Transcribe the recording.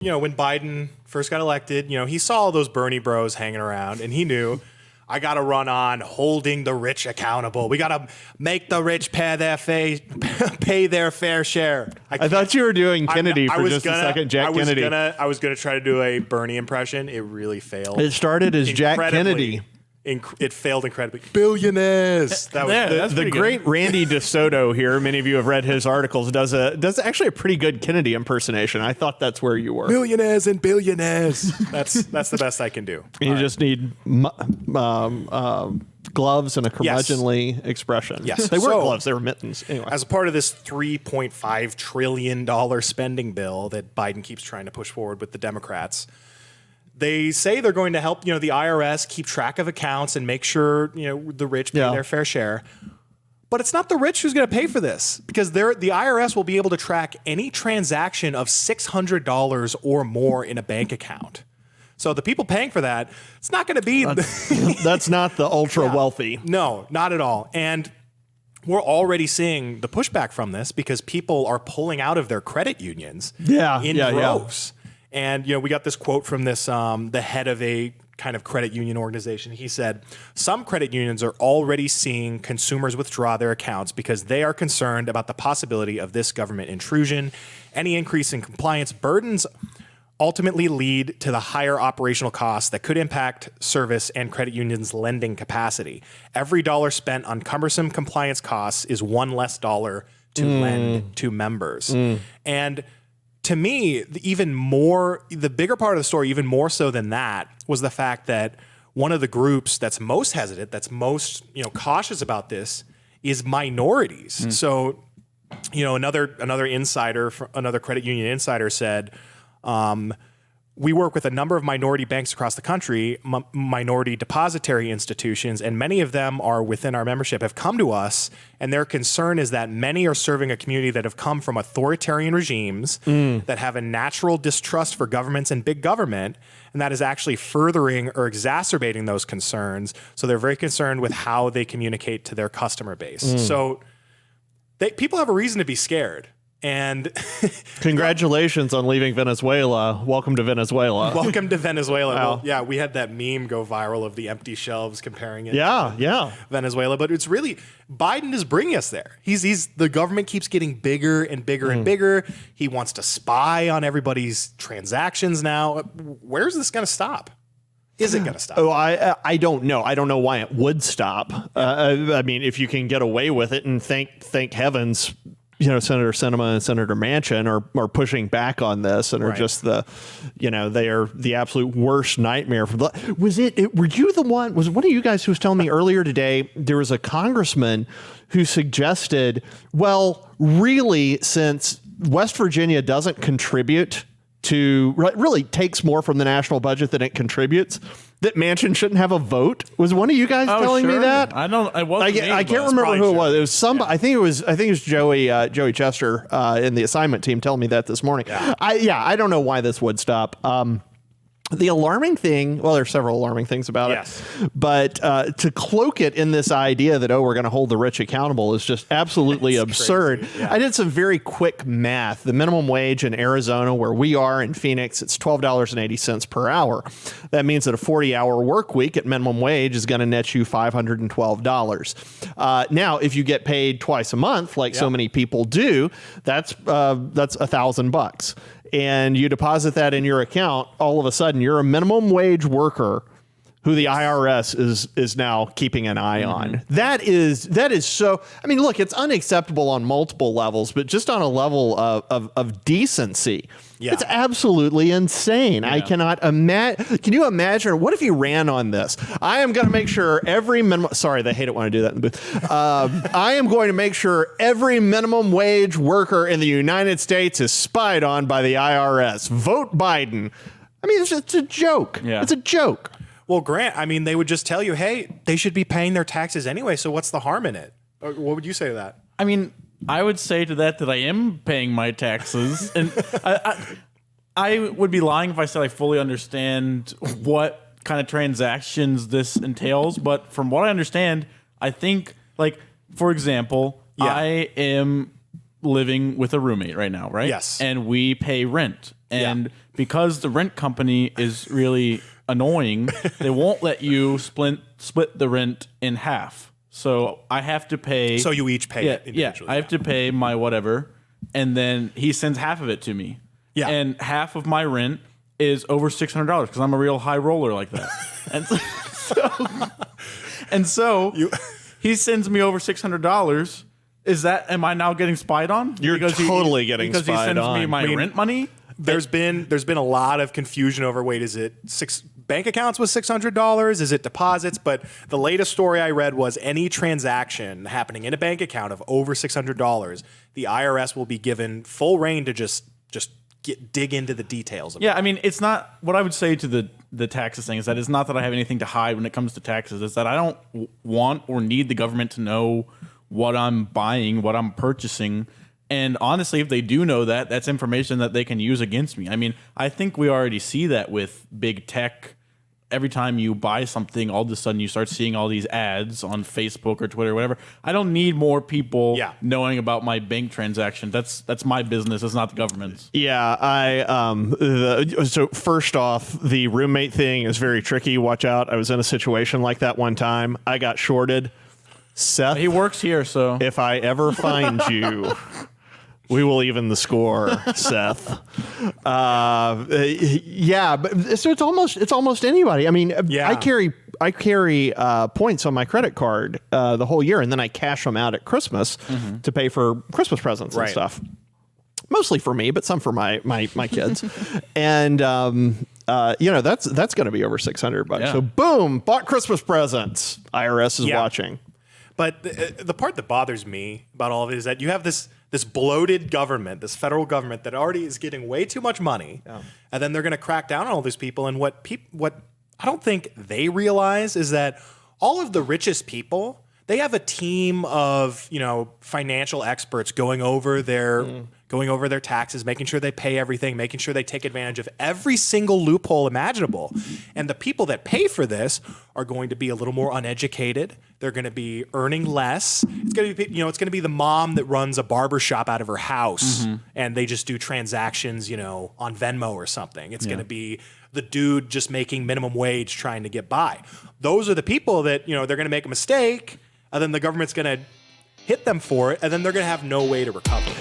when Biden first got elected, he saw all those Bernie bros hanging around, and he knew, I got to run on holding the rich accountable. We got to make the rich pay their fair share. I thought you were doing Kennedy for just a second, Jack Kennedy. I was gonna try to do a Bernie impression. It really failed. It started as Jack Kennedy. It failed incredibly. Billionaires. That was the great Randy DeSoto here. Many of you have read his articles. Does actually a pretty good Kennedy impersonation. I thought that's where you were. Millionaires and billionaires. That's the best I can do. You just need gloves and a curmudgeonly expression. Yes, they weren't gloves; they were mittens. Anyway, as a part of this $3.5 trillion spending bill that Biden keeps trying to push forward with the Democrats, they say they're going to help, the IRS keep track of accounts and make sure, the rich pay their fair share. But it's not the rich who's going to pay for this, because the IRS will be able to track any transaction of $600 or more in a bank account. So the people paying for that, it's not going to be... That's not the ultra wealthy. No, not at all. And we're already seeing the pushback from this because people are pulling out of their credit unions in droves. And, we got this quote from this, the head of a kind of credit union organization. He said, some credit unions are already seeing consumers withdraw their accounts because they are concerned about the possibility of this government intrusion. Any increase in compliance burdens ultimately lead to the higher operational costs that could impact service and credit unions' lending capacity. Every dollar spent on cumbersome compliance costs is one less dollar to lend to members. And to me, the bigger part of the story, even more so than that, was the fact that one of the groups that's most hesitant, that's most cautious about this, is minorities. So, another insider, another credit union insider said, we work with a number of minority banks across the country, minority depository institutions, and many of them are within our membership, have come to us, and their concern is that many are serving a community that have come from authoritarian regimes that have a natural distrust for governments and big government, and that is actually furthering or exacerbating those concerns. So they're very concerned with how they communicate to their customer base. So people have a reason to be scared. And congratulations on leaving Venezuela. Welcome to Venezuela. Welcome to Venezuela. Wow. Well, yeah, we had that meme go viral of the empty shelves comparing it to Venezuela. But it's really, Biden is bringing us there. The government keeps getting bigger and bigger and bigger. He wants to spy on everybody's transactions now. Where's this going to stop? Is it going to stop? Oh, I don't know. I don't know why it would stop. I mean, if you can get away with it, and thank heavens, Senator Sinema and Senator Manchin are pushing back on this and are just they are the absolute worst nightmare. Were you the one? Was one of you guys who was telling me earlier today there was a congressman who suggested, well, really, since West Virginia doesn't contribute to really takes more from the national budget than it contributes, that Manchin shouldn't have a vote? Was one of you guys telling me that? I don't. I can't remember who it was. It was somebody. Yeah. I think it was Joey Chester in the assignment team telling me that this morning. Yeah. I don't know why this would stop. The alarming thing, well, there's several alarming things about it, but to cloak it in this idea that, we're going to hold the rich accountable is just absolutely absurd. Yeah. I did some very quick math. The minimum wage in Arizona, where we are in Phoenix, it's $12.80 per hour. That means that a 40-hour work week at minimum wage is going to net you $512. Now, if you get paid twice a month, like so many people do, that's $1,000. And you deposit that in your account, all of a sudden you're a minimum wage worker who the IRS is now keeping an eye on. That is so, I mean, look, it's unacceptable on multiple levels, but just on a level of decency, it's absolutely insane. I cannot imagine. Can you imagine? What if you ran on this? I am going to make sure every minimum, sorry, they hate it when I do that in the booth. I am going to make sure every minimum wage worker in the United States is spied on by the IRS. Vote Biden. I mean, it's a joke. Yeah. It's a joke. Well, Grant, I mean, they would just tell you, hey, they should be paying their taxes anyway, so what's the harm in it? What would you say to that? I mean, I would say to that I am paying my taxes. And I would be lying if I said I fully understand what kind of transactions this entails. But from what I understand, I think, like, for example, I am living with a roommate right now, right? Yes. And we pay rent. And because the rent company is really annoying, they won't let you split the rent in half. So I have to pay. So you each pay it individually. I have to pay my whatever, and then he sends half of it to me. Yeah. And half of my rent is over $600 because I'm a real high roller like that. And so he sends me over $600. Am I now getting spied on? You're totally getting spied on. Because he sends me my rent money? There's been a lot of confusion over, wait, is it bank accounts with $600? Is it deposits? But the latest story I read was any transaction happening in a bank account of over $600, the IRS will be given full reign to just dig into the details of it. Yeah, I mean, it's not what I would say to the taxes thing is that it's not that I have anything to hide when it comes to taxes. It's that I don't want or need the government to know what I'm buying, what I'm purchasing. And honestly, if they do know that, that's information that they can use against me. I mean, I think we already see that with big tech. Every time you buy something, all of a sudden you start seeing all these ads on Facebook or Twitter or whatever. I don't need more people knowing about my bank transaction. That's my business. It's not the government's. Yeah, so first off, the roommate thing is very tricky. Watch out. I was in a situation like that one time. I got shorted. Seth, he works here, so if I ever find you, we will even the score, Seth. Yeah, but so it's almost anybody. I mean, I carry points on my credit card the whole year, and then I cash them out at Christmas to pay for Christmas presents and stuff. Mostly for me, but some for my kids. And that's going to be over $600. Yeah. So boom, bought Christmas presents. IRS is watching. But the part that bothers me about all of it is that you have this bloated government, this federal government that already is getting way too much money, and then they're going to crack down on all these people. And what I don't think they realize is that all of the richest people, they have a team of financial experts going over their taxes, making sure they pay everything, making sure they take advantage of every single loophole imaginable. And the people that pay for this are going to be a little more uneducated. They're going to be earning less. It's going to be the mom that runs a barber shop out of her house and they just do transactions, on Venmo or something. It's going to be the dude just making minimum wage trying to get by. Those are the people that, they're going to make a mistake and then the government's going to hit them for it and then they're going to have no way to recover.